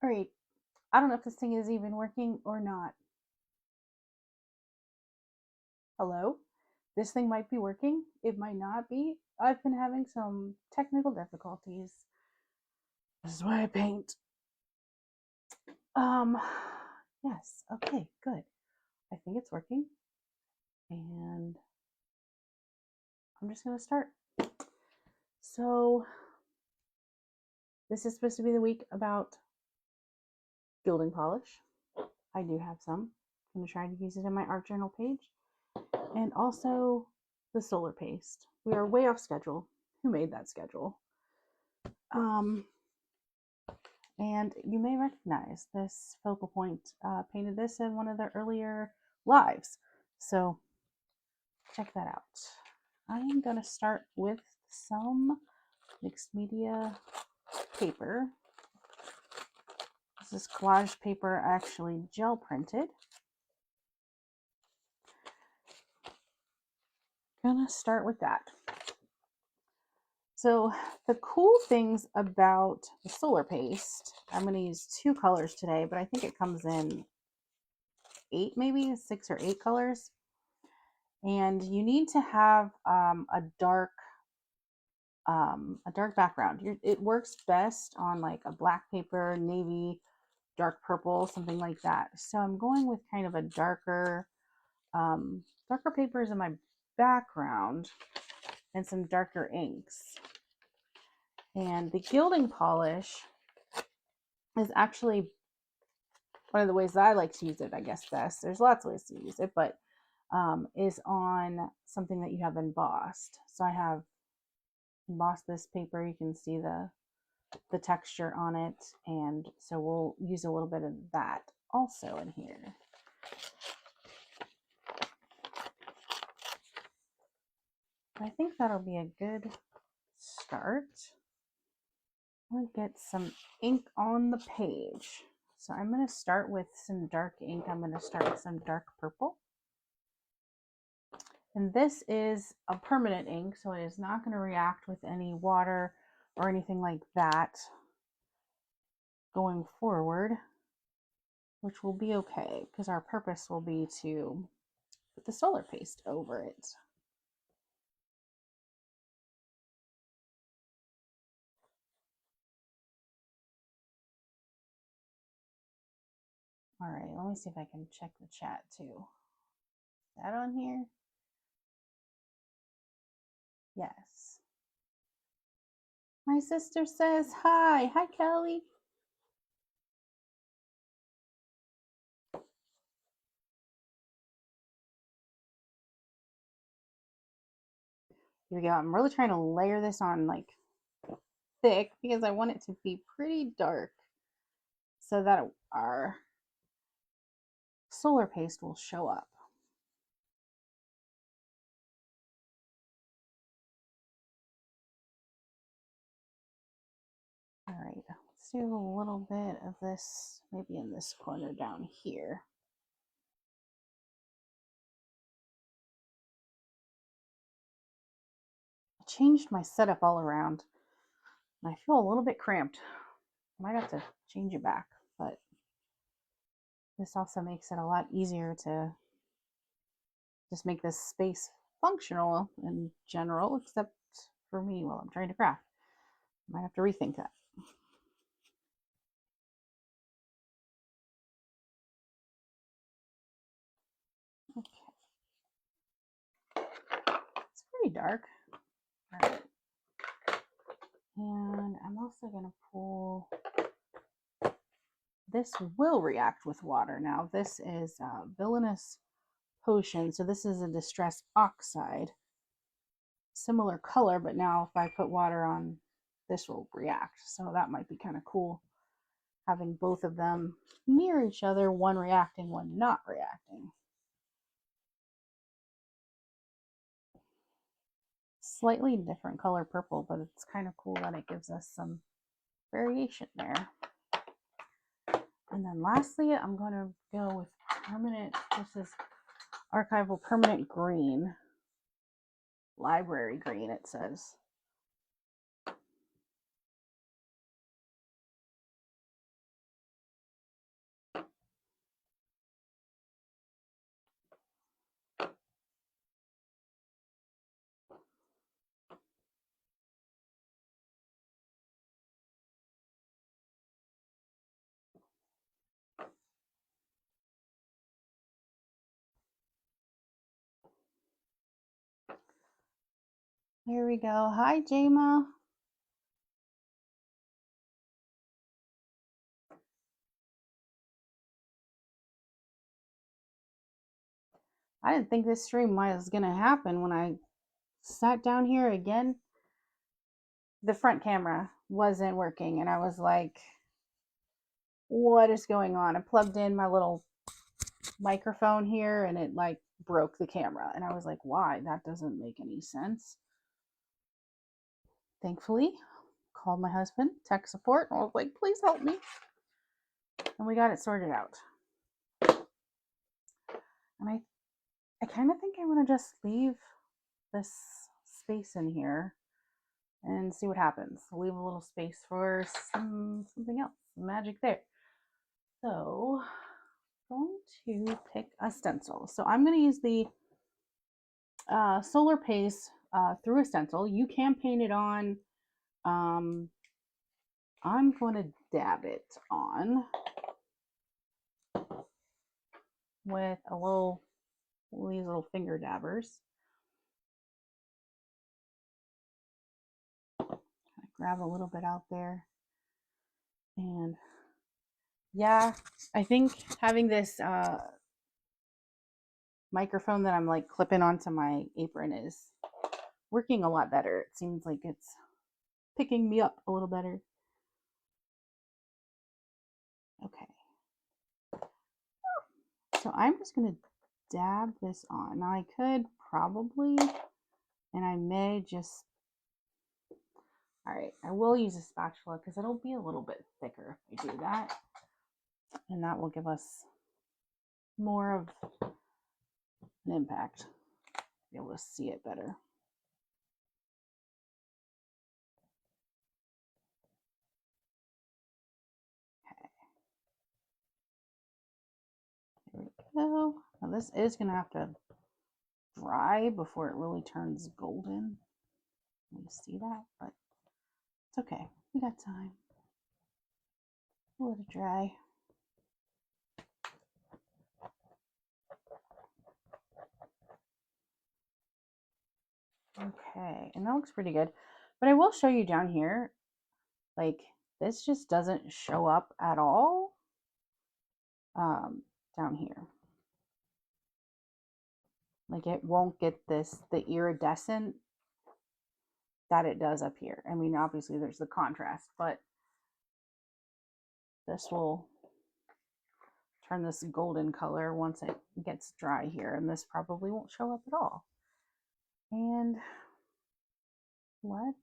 All right, I don't know if this thing is even working or not. Hello? This thing might be working. It might not be. I've been having some technical difficulties. This is why I paint. Um, yes. Okay, good. I think it's working. And I'm just going to start. So, this is supposed to be the week about gilding polish. I do have some. I'm going to try to use it in my art journal page. And also the solar paste. We are way off schedule. Who made that schedule? Um, and you may recognize this focal point. Painted this in one of the earlier lives. So check that out. I am going to start with some mixed media paper. This is collage paper, actually gel printed. Gonna start with that. So the cool things about the solar paste, I'm going to use 2 colors today, but I think it comes in 8, maybe 6 or 8 colors. And you need to have a dark background. It works best on like a black paper, navy, dark purple, something like that. So I'm going with kind of a darker papers in my background and some darker inks. And the gilding polish is actually one of the ways that I like to use it, I guess best. There's lots of ways to use it, but is on something that you have embossed. So I have embossed this paper. You can see the texture on it, and so we'll use a little bit of that also in here. I think that'll be a good start. I'll get some ink on the page. So I'm going to start with some dark ink. I'm going to start with some dark purple. And this is a permanent ink, so it is not going to react with any water or anything like that going forward, which will be okay because our purpose will be to put the solar paste over it. All right, let me see if I can check the chat too. Is that on here? Yes. My sister says hi. Hi, Kelly. Here we go. I'm really trying to layer this on like thick because I want it to be pretty dark so that our solar paste will show up. All right, let's do a little bit of this, maybe in this corner down here. I changed my setup all around, and I feel a little bit cramped. I might have to change it back, but this also makes it a lot easier to just make this space functional in general, except for me while I'm trying to craft. I might have to rethink that. Okay. It's pretty dark. All right. And I'm also going to pull, this will react with water. Now this is Villainous Potion. So this is a Distress Oxide. Similar color, but now if I put water on, this will react. So that might be kind of cool, having both of them near each other, one reacting, one not reacting. Slightly different color purple, but it's kind of cool that it gives us some variation there. And then lastly, I'm going to go with permanent, this is Archival Permanent Green, Library Green it says. There we go. Hi, Jama. I didn't think this stream was going to happen when I sat down here again. The front camera wasn't working, and I was like, what is going on? I plugged in my little microphone here, and it like broke the camera. And I was like, why? That doesn't make any sense. Thankfully, called my husband, tech support, and I was like, please help me. And we got it sorted out. And I kind of think I want to just leave this space in here and see what happens. Leave a little space for something else, magic there. So I'm going to pick a stencil. So I'm going to use the Solar Paste through a stencil. You can paint it on. I'm going to dab it on with these little finger dabbers. Grab a little bit out there. And yeah, I think having this microphone that I'm like clipping onto my apron is working a lot better. It seems like it's picking me up a little better. Okay. So I'm just going to dab this on. Now I could probably, and I may just, all right, I will use a spatula because it'll be a little bit thicker if I do that. And that will give us more of an impact. Be able to see it better. Okay. There we go. Now this is going to have to dry before it really turns golden. You see that, but it's okay. We got time. We'll let it dry. Okay, and that looks pretty good. But I will show you down here, like this just doesn't show up at all down here. Like it won't get the iridescent that it does up here. I mean, obviously there's the contrast, but this will turn this golden color once it gets dry here, and this probably won't show up at all. And let's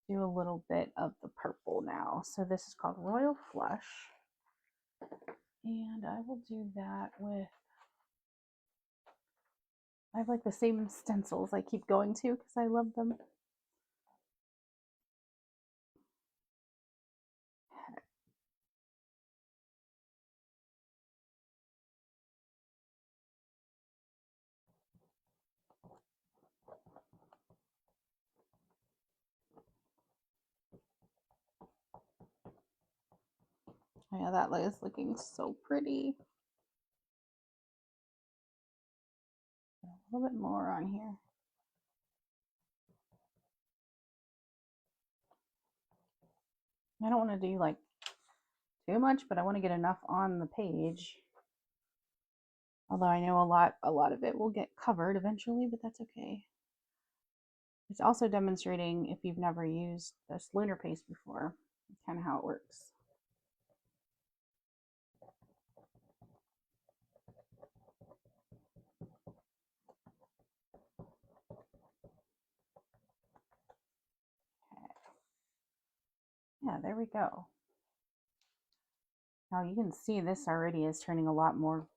do a little bit of the purple now. So this is called Royal Flush, and I will do that with, I have like the same stencils I keep going to because I love them. Oh yeah, that is looking so pretty. A little bit more on here. I don't want to do like too much, but I want to get enough on the page. Although I know a lot of it will get covered eventually, but that's okay. It's also demonstrating, if you've never used this Lunar Paste before, kind of how it works. Okay. Yeah, there we go. Now you can see this already is turning a lot more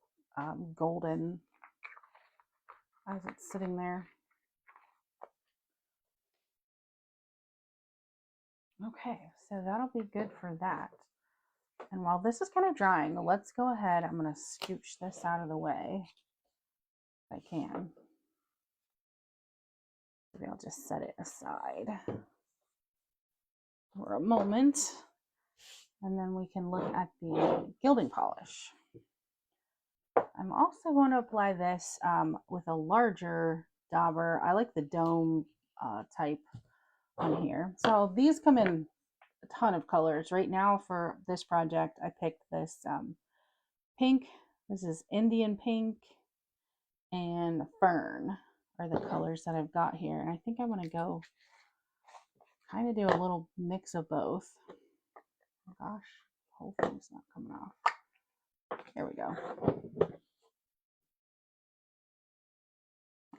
golden as it's sitting there. Okay, so that'll be good for that. And while this is kind of drying, let's go ahead. I'm going to scooch this out of the way if I can. Maybe I'll just set it aside for a moment. And then we can look at the gilding polish. I'm also going to apply this with a larger dauber. I like the dome type on here. So these come in a ton of colors. Right now for this project, I picked this pink. This is Indian pink and fern are the colors that I've got here. And I think I want to go kind of do a little mix of both. Oh gosh, the whole thing's not coming off. There we go.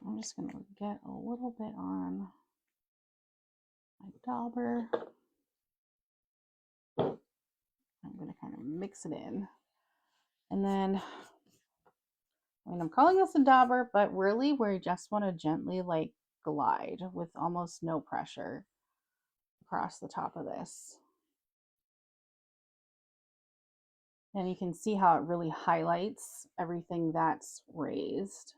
I'm just going to get a little bit on my dauber. I'm going to kind of mix it in. And then, I mean, I'm calling this a dauber, but really we just want to gently like glide with almost no pressure across the top of this. And you can see how it really highlights everything that's raised.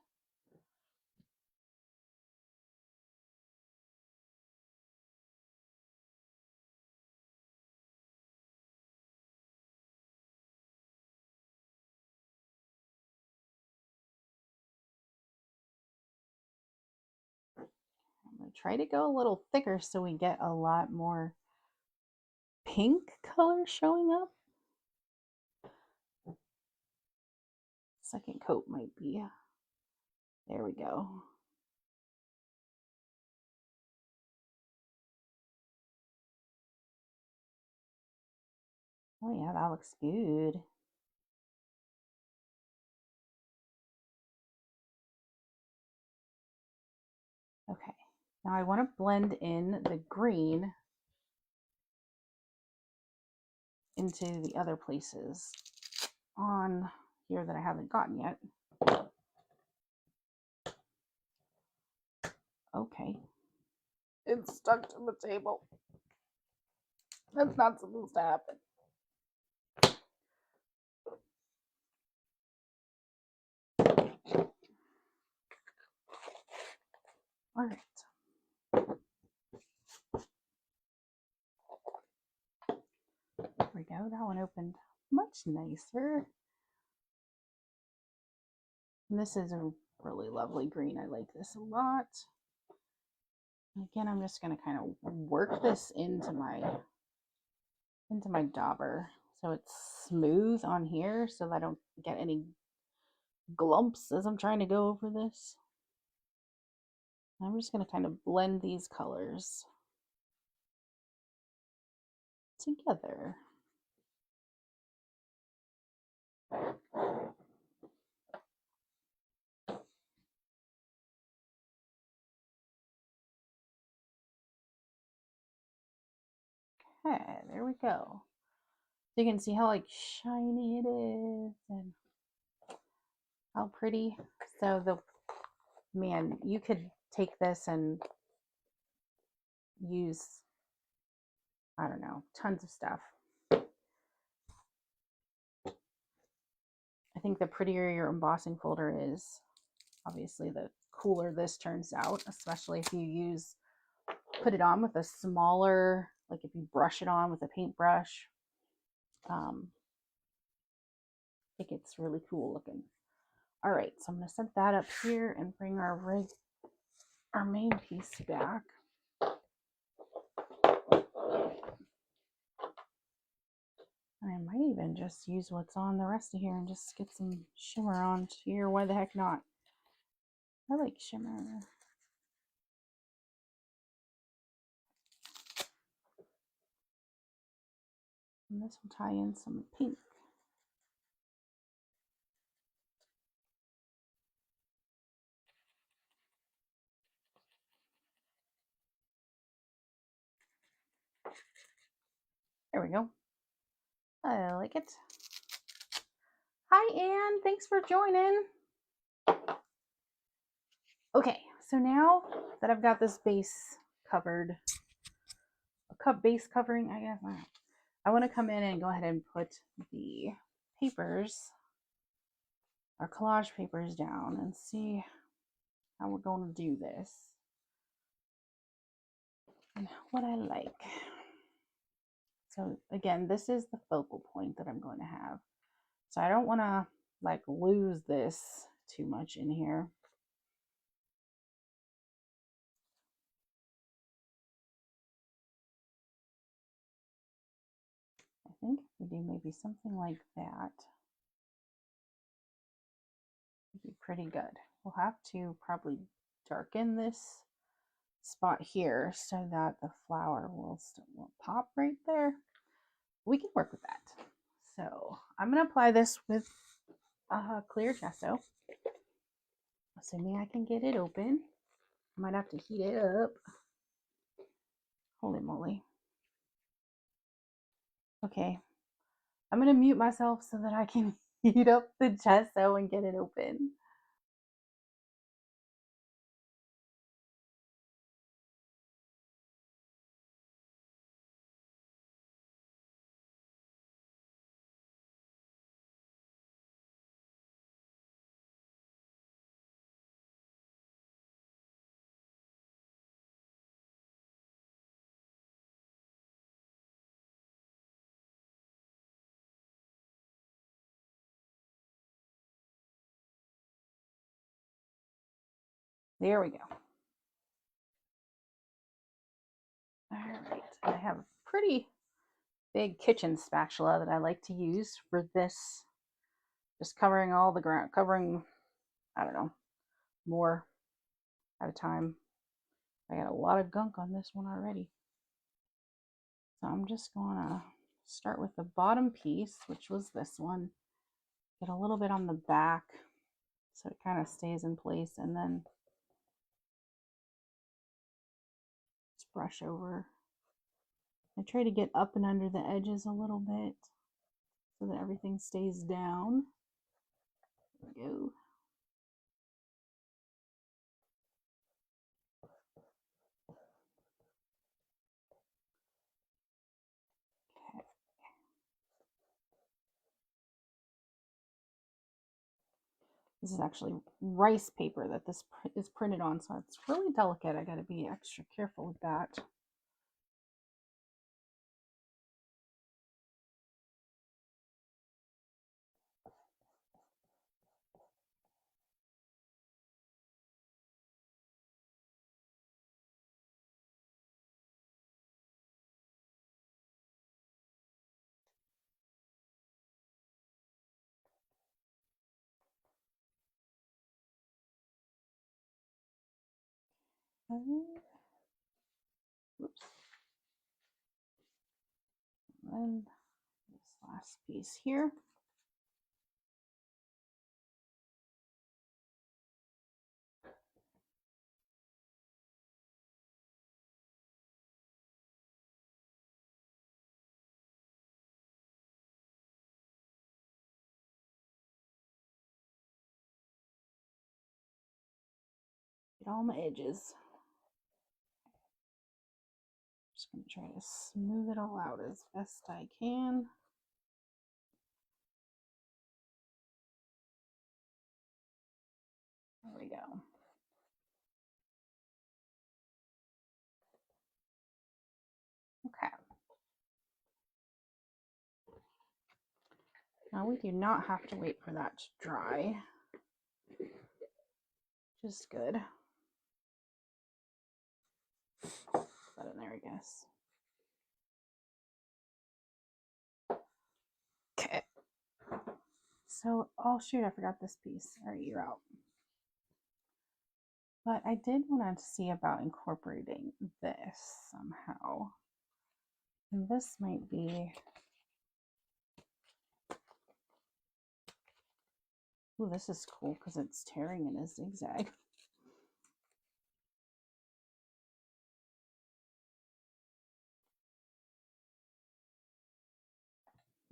I'm going to try to go a little thicker so we get a lot more pink color showing up. Second coat might be, there we go. Oh yeah, that looks good. Okay, now I want to blend in the green into the other places on here that I haven't gotten yet. Okay, it's stuck to the table. That's not supposed to happen. All right. There we go. That one opened much nicer. And this is a really lovely green. I like this a lot. And again, I'm just going to kind of work this into my dauber so it's smooth on here so that I don't get any glumps as I'm trying to go over this. I'm just going to kind of blend these colors together. Okay, there we go. So you can see how like shiny it is and how pretty. So the man, you could take this and use, I don't know, tons of stuff. I think the prettier your embossing folder is, obviously the cooler this turns out, especially if you put it on with a smaller, like if you brush it on with a paintbrush, it gets really cool looking. All right, so I'm going to set that up here and bring our main piece back. And I might even just use what's on the rest of here and just get some shimmer on here. Why the heck not? I like shimmer. And this will tie in some pink. There we go. I like it. Hi, Anne. Thanks for joining. Okay, so now that I've got this base covered, base covering, I guess, I want to come in and go ahead and put the papers, our collage papers down and see how we're going to do this and what I like. So again, this is the focal point that I'm going to have. So I don't want to like lose this too much in here. think if we do maybe something like that, it'd be pretty good. We'll have to probably darken this spot here so that the flower will pop right there. We can work with that. So I'm going to apply this with clear gesso, assuming I can get it open. I might have to heat it up. Holy moly. Okay, I'm going to mute myself so that I can heat up the gesso and get it open. There we go. All right, I have a pretty big kitchen spatula that I like to use for this. Just covering all the ground, covering, I don't know, more at a time. I got a lot of gunk on this one already. So I'm just gonna start with the bottom piece, which was this one. Get a little bit on the back so it kind of stays in place, and then just brush over. I try to get up and under the edges a little bit so that everything stays down. There we go. Okay. This is actually rice paper that this is printed on, so it's really delicate. I got to be extra careful with that. Oops. And this last piece here. Get all my edges. Just going to try to smooth it all out as best I can. There we go. Okay. Now we do not have to wait for that to dry. Just good. Put that in there, I guess. Okay. So, oh shoot, I forgot this piece. All right, you're out. But I did want to see about incorporating this somehow. And this might be... Ooh, this is cool because it's tearing in a zigzag.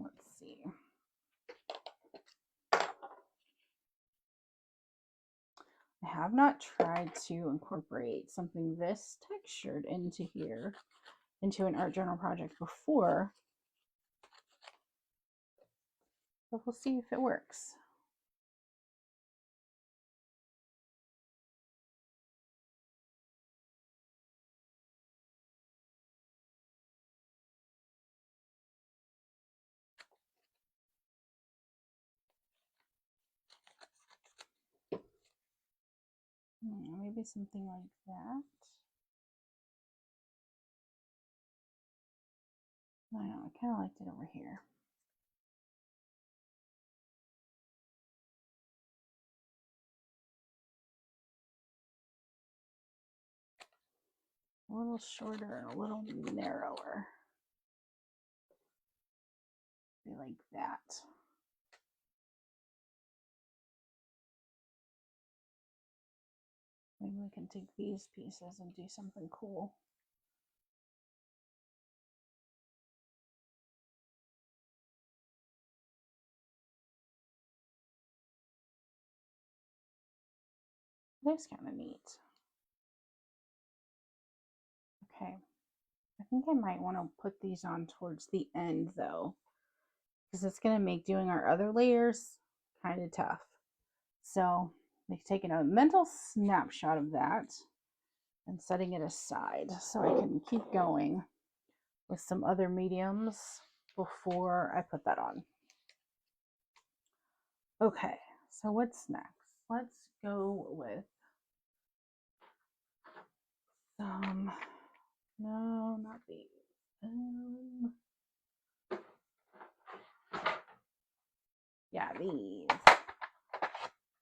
Let's see. I have not tried to incorporate something this textured into here, into an art journal project before, but we'll see if it works. Maybe something like that. I know, I kind of liked it over here. A little shorter and a little narrower. Like that. Maybe we can take these pieces and do something cool. That's kind of neat. Okay. I think I might want to put these on towards the end though, because it's going to make doing our other layers kind of tough. So like taking a mental snapshot of that and setting it aside so I can keep going with some other mediums before I put that on. Okay, so what's next? Let's go with some, no, not these. Yeah, these.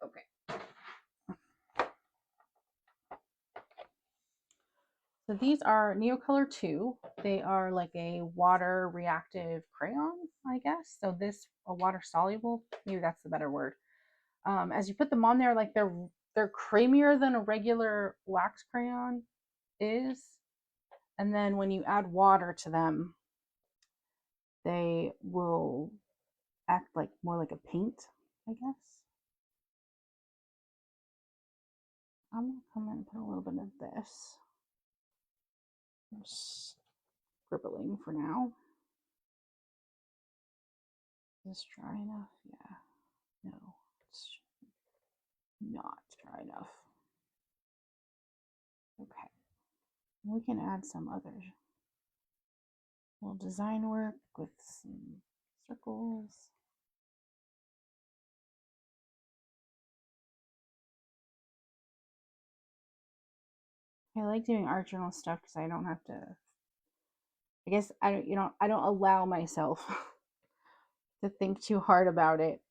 Okay. So these are Neocolor 2. They are like a water reactive crayon, I guess. So this, a water soluble, maybe that's the better word. As you put them on there, like they're creamier than a regular wax crayon is. And then when you add water to them, they will act like more like a paint, I guess. I'm gonna come in and put a little bit of this. Just scribbling for now. Is this dry enough? Yeah. No, it's not dry enough. Okay. We can add some other little design work with some circles. I like doing art journal stuff because I don't have to, I guess I don't allow myself to think too hard about it.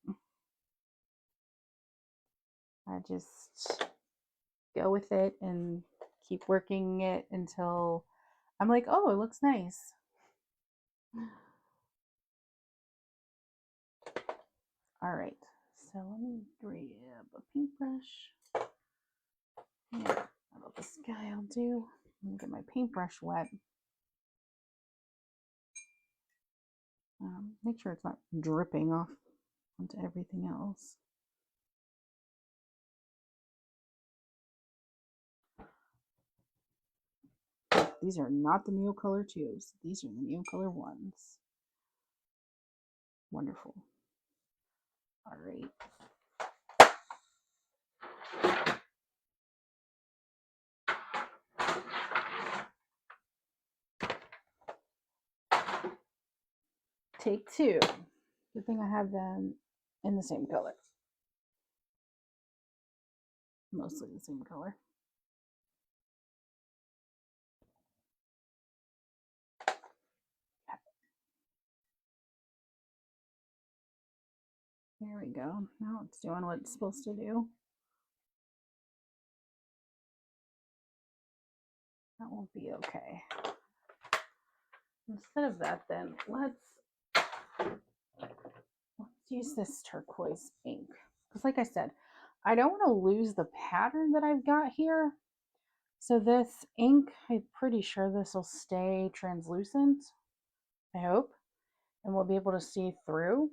I just go with it and keep working it until I'm like, oh, it looks nice. All right, so let me grab a paintbrush. Yeah, how about this guy I'll do? Let me get my paintbrush wet. Make sure it's not dripping off onto everything else. These are not the Neocolor 2s. These are the Neocolor 1s. Wonderful. All right. Take two. Good thing I have them in the same color. Mostly the same color. There we go. Now it's doing what it's supposed to do. That will be okay. Instead of that, then let's use this turquoise ink. Because like I said, I don't want to lose the pattern that I've got here. So this ink, I'm pretty sure this will stay translucent, I hope, and we'll be able to see through.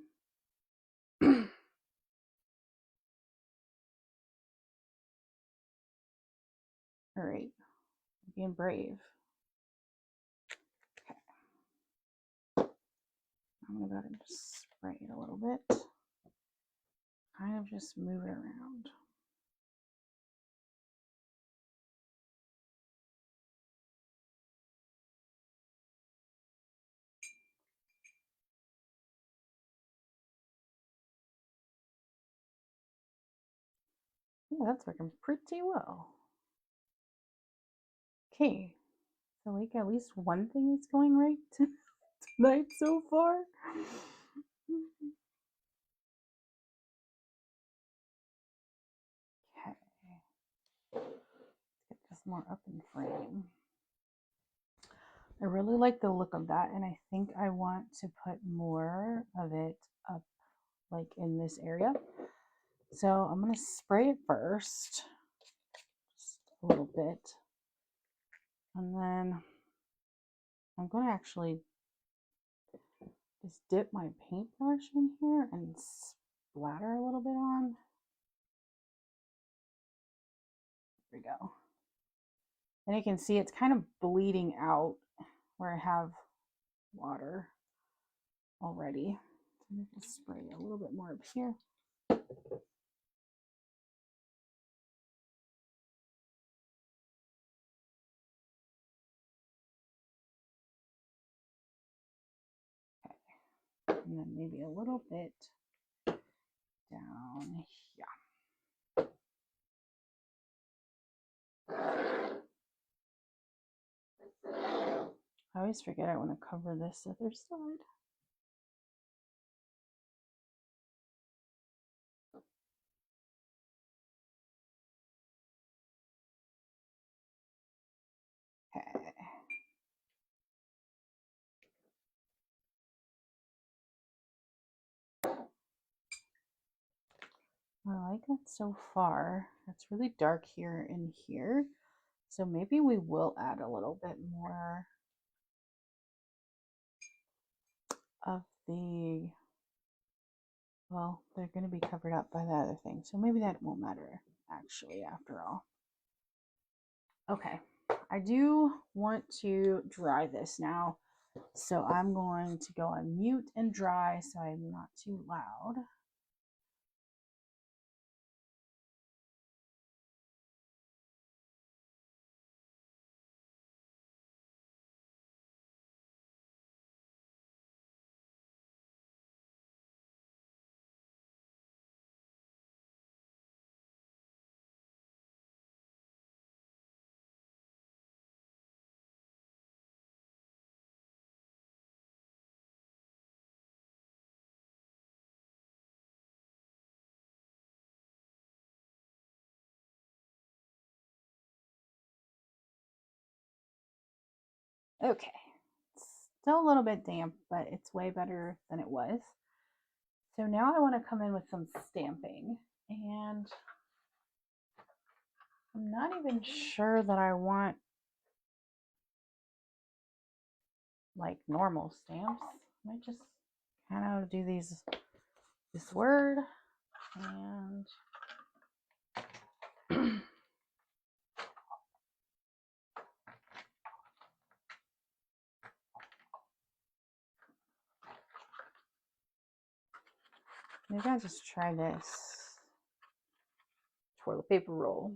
All right, being brave. Okay. I'm gonna go ahead and just spray it a little bit. Kind of just move it around. Yeah, that's working pretty well. Okay, so like at least one thing is going right. tonight so far. Okay. Let's get this more up in frame. I really like the look of that, and I think I want to put more of it up like in this area. So I'm going to spray it first, just a little bit, and then I'm going to actually just dip my paintbrush in here and splatter a little bit on. There we go. And you can see it's kind of bleeding out where I have water already. So I'm going to spray a little bit more up here. Okay. And then maybe a little bit down here. I always forget I want to cover this other side. Okay. I like that so far. It's really dark here and here. So maybe we will add a little bit more of the, well, they're going to be covered up by the other thing. So maybe that won't matter actually after all. Okay, I do want to dry this now. So I'm going to go on mute and dry so I'm not too loud. Okay, it's still a little bit damp, but it's way better than it was. So now I want to come in with some stamping, and I'm not even sure that I want like normal stamps. I might just kind of do this word and maybe I'll just try this toilet paper roll.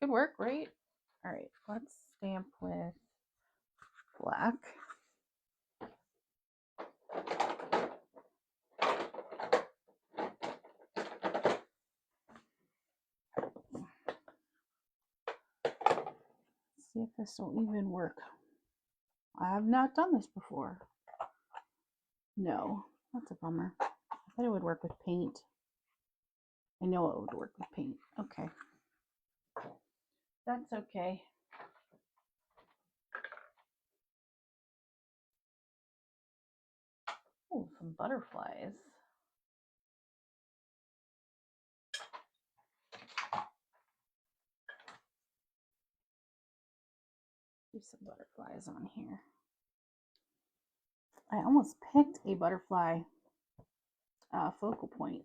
Good work, right? All right, let's stamp with black. See if this will even work. I have not done this before. No, that's a bummer. I thought it would work with paint. I know it would work with paint. Okay. That's okay. Oh, some butterflies. Do some butterflies on here. I almost picked a butterfly focal point.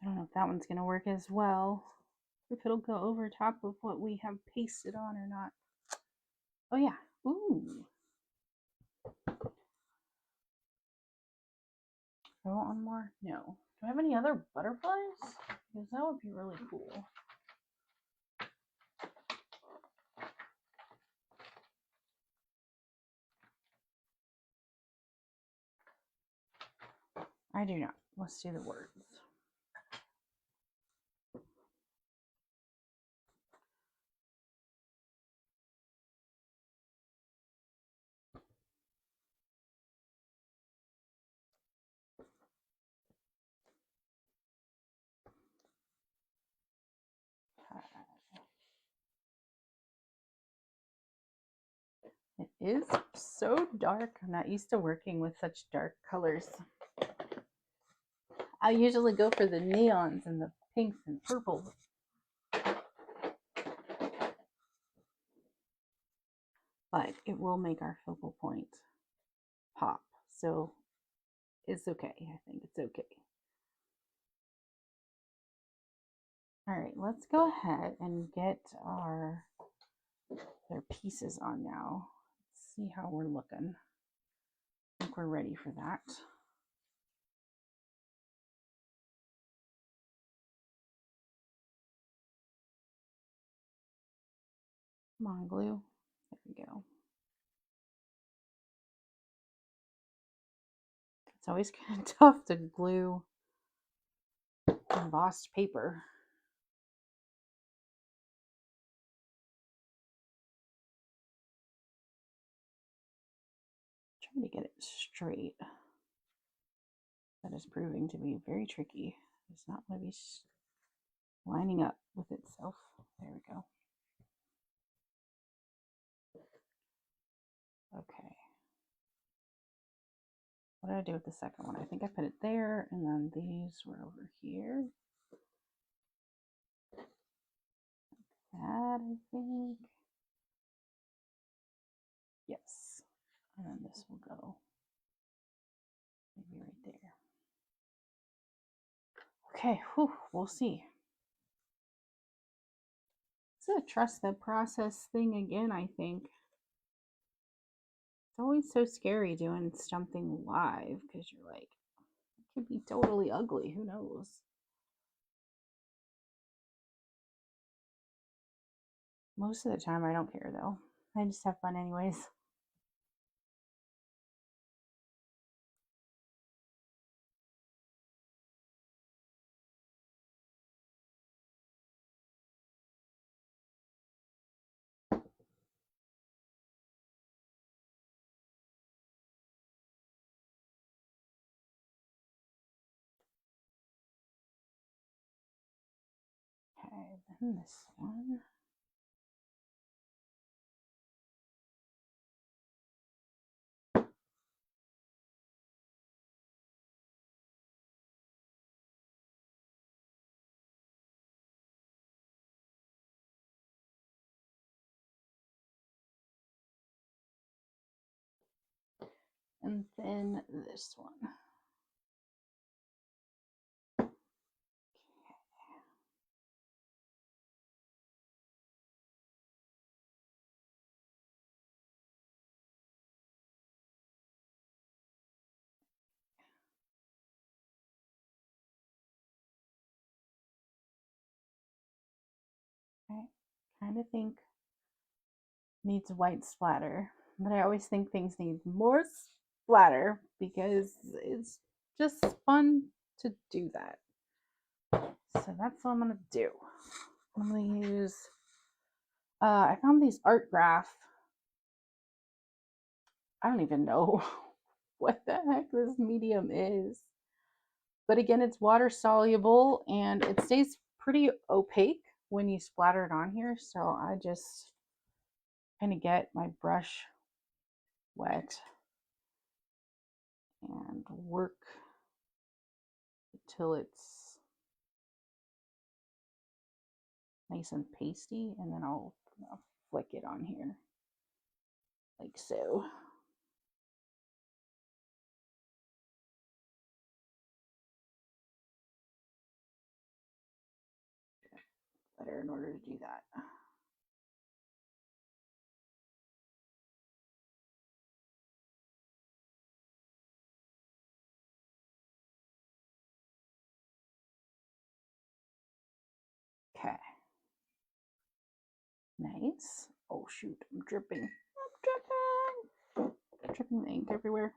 I don't know if that one's going to work as well. If it'll go over top of what we have pasted on or not. Oh yeah. Ooh. Do I want one more? No. Do I have any other butterflies? Because that would be really cool. I do not. Let's do the words. It is so dark. I'm not used to working with such dark colors. I usually go for the neons and the pinks and purples. But it will make our focal point pop. So it's okay. I think it's okay. All right, let's go ahead and get their pieces on now. Let's see how we're looking. I think we're ready for that. Come on, glue. There we go. It's always kind of tough to glue embossed paper. Trying to get it straight. That is proving to be very tricky. It's not going to be lining up with itself. There we go. Okay. What did I do with the second one? I think I put it there, and then these were over here. That, I think. Yes. And then this will go maybe right there. Okay, whew, we'll see. It's a trust the process thing again, I think. It's always so scary doing something live because you're like, it could be totally ugly. Who knows? Most of the time, I don't care though. I just have fun, anyways. Okay, then this one. And then this one. I kind of think needs white splatter, but I always think things need more splatter because it's just fun to do that. So that's what I'm gonna do. I'm gonna use, I found these art graph. I don't even know what the heck this medium is. But again, it's water soluble and it stays pretty opaque when you splatter it on here. So I just kind of get my brush wet and work until it's nice and pasty, and then I'll flick it on here like so. Better in order to do that. Okay. Nice. Oh shoot, I'm dripping. I'm dripping. Dripping the ink everywhere.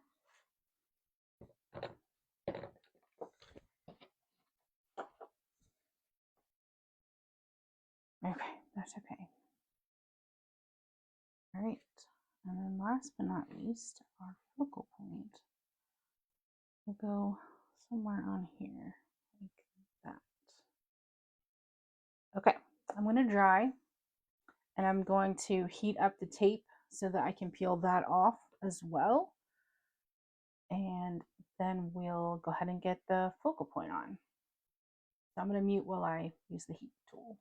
Okay, that's okay. All right. And then last but not least, our focal point will go somewhere on here, like that. Okay, I'm going to dry and I'm going to heat up the tape so that I can peel that off as well. And then we'll go ahead and get the focal point on. So I'm going to mute while I use the heat tool.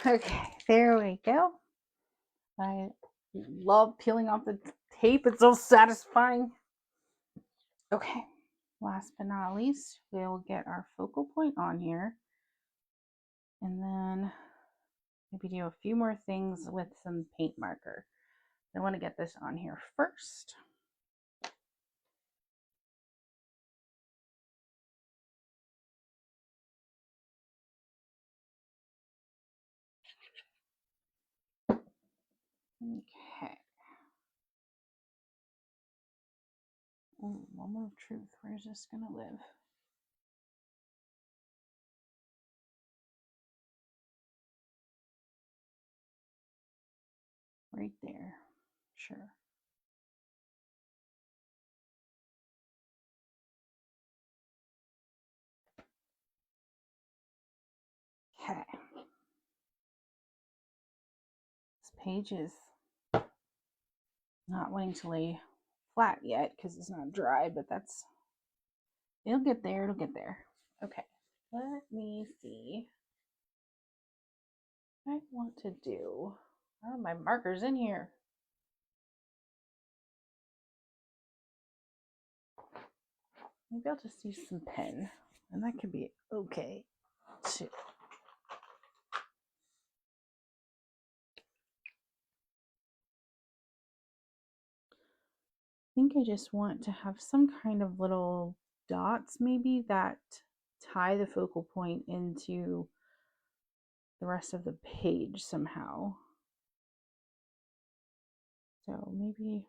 Okay, there we go. I love peeling off the tape. It's so satisfying. Okay, last but not least, we'll get our focal point on here. And then maybe do a few more things with some paint marker. I want to get this on here first. Okay. Ooh, moment of truth. Where's this going to live? Right there. Sure. Okay. This page is not wanting to lay flat yet because it's not dry, but it'll get there. It'll get there. Okay. Let me see what I want to do. Oh, my marker's in here. Maybe I'll just use some pen, and that could be okay too. I think I just want to have some kind of little dots maybe that tie the focal point into the rest of the page somehow. So maybe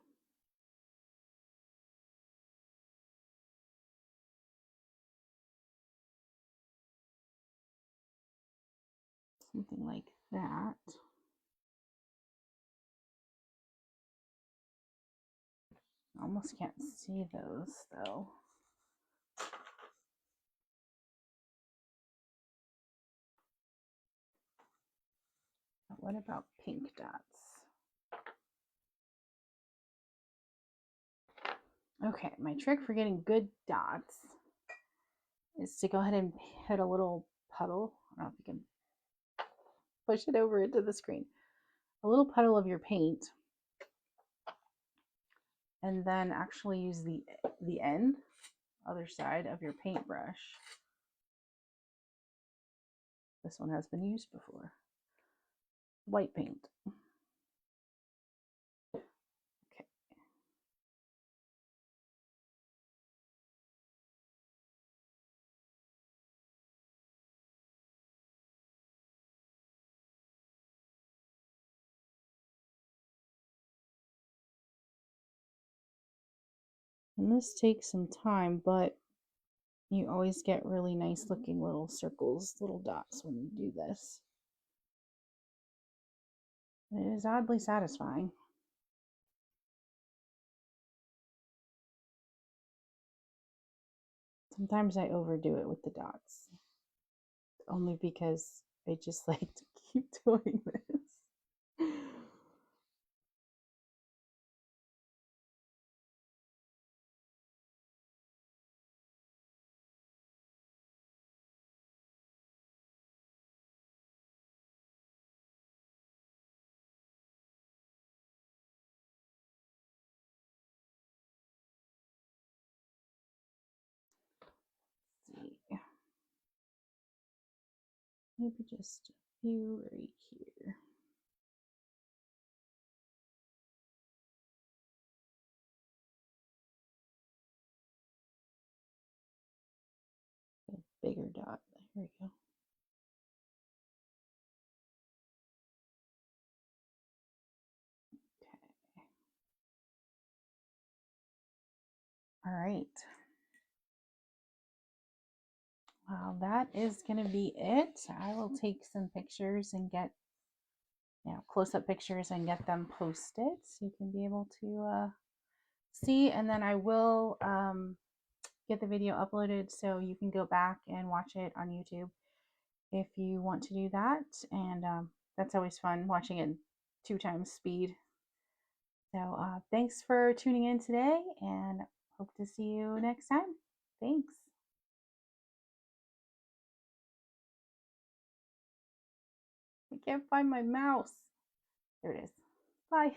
something like that. I almost can't see those though. But what about pink dots? Okay, my trick for getting good dots is to go ahead and hit a little puddle. I don't know if you can push it over into the screen. A little puddle of your paint, and then actually use the end, other side of your paintbrush. This one has been used before. White paint. Okay. And this takes some time, but you always get really nice looking little circles, little dots when you do this. And it is oddly satisfying. Sometimes I overdo it with the dots, only because I just like to keep doing this. maybe just a few right here. A bigger dot. There we go. Okay. All right. Well, that is going to be it. I will take some pictures and get, close-up pictures and get them posted so you can be able to see. And then I will get the video uploaded so you can go back and watch it on YouTube if you want to do that. And that's always fun watching it 2x speed. So thanks for tuning in today and hope to see you next time. Thanks. I can't find my mouse. There it is. Bye.